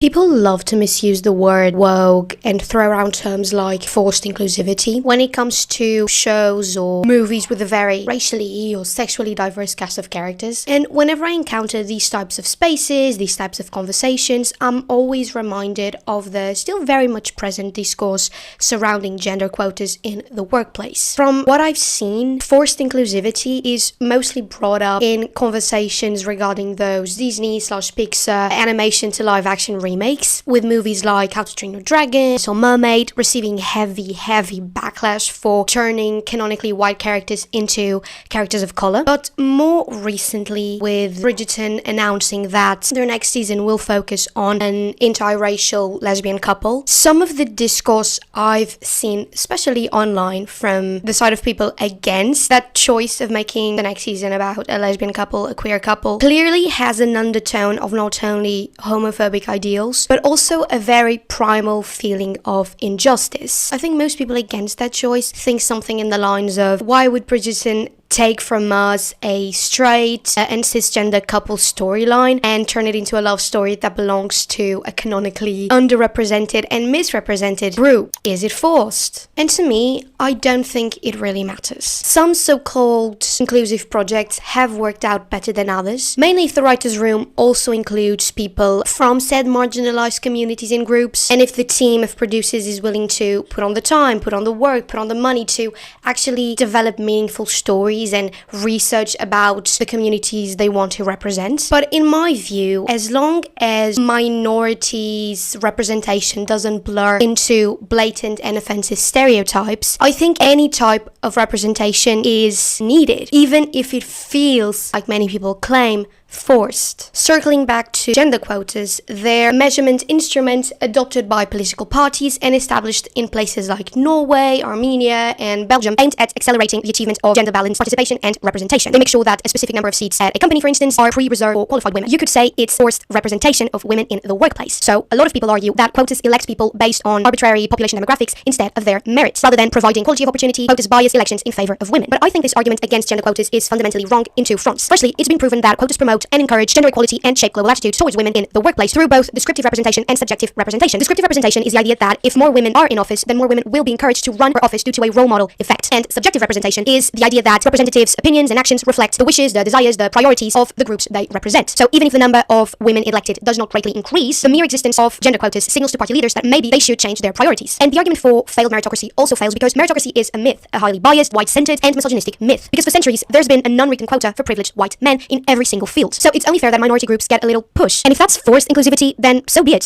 People love to misuse the word woke and throw around terms like forced inclusivity when it comes to shows or movies with a very racially or sexually diverse cast of characters. And whenever I encounter these types of spaces, these types of conversations, I'm always reminded of the still very much present discourse surrounding gender quotas in the workplace. From what I've seen, forced inclusivity is mostly brought up in conversations regarding those Disney/Pixar animation to live action remakes, with movies like How to Train Your Dragon or Mermaid receiving heavy backlash for turning canonically white characters into characters of color. But more recently, with Bridgerton announcing that their next season will focus on an interracial lesbian couple, some of the discourse I've seen, especially online, from the side of people against that choice of making the next season about a lesbian couple, a queer couple, clearly has an undertone of not only homophobic ideals, but also a very primal feeling of injustice. I think most people against that choice think something in the lines of, why would Bridgerton take from us a straight and cisgender couple storyline and turn it into a love story that belongs to a canonically underrepresented and misrepresented group? Is it forced? And to me, I don't think it really matters. Some so-called inclusive projects have worked out better than others, mainly if the writer's room also includes people from said marginalized communities and groups, and if the team of producers is willing to put on the time, put on the work, put on the money to actually develop meaningful stories and research about the communities they want to represent. But in my view, as long as minorities' representation doesn't blur into blatant and offensive stereotypes, I think any type of representation is needed, even if it feels, like many people claim, forced. Circling back to gender quotas, they're measurement instruments adopted by political parties and established in places like Norway, Armenia, and Belgium, aimed at accelerating the achievement of gender balanced participation and representation. They make sure that a specific number of seats at a company, for instance, are pre-reserved for qualified women. You could say it's forced representation of women in the workplace. So a lot of people argue that quotas elect people based on arbitrary population demographics instead of their merits, rather than providing quality of opportunity. Quotas bias elections in favor of women. But I think this argument against gender quotas is fundamentally wrong in two fronts. Firstly, it's been proven that quotas promote and encourage gender equality and shape global attitudes towards women in the workplace through both descriptive representation and subjective representation. Descriptive representation is the idea that if more women are in office, then more women will be encouraged to run for office due to a role model effect. And subjective representation is the idea that representatives' opinions and actions reflect the wishes, the desires, the priorities of the groups they represent. So even if the number of women elected does not greatly increase, the mere existence of gender quotas signals to party leaders that maybe they should change their priorities. And the argument for failed meritocracy also fails because meritocracy is a myth, a highly biased, white-centered, and misogynistic myth. Because for centuries, there's been an unwritten quota for privileged white men in every single field. So it's only fair that minority groups get a little push. And if that's forced inclusivity, then so be it.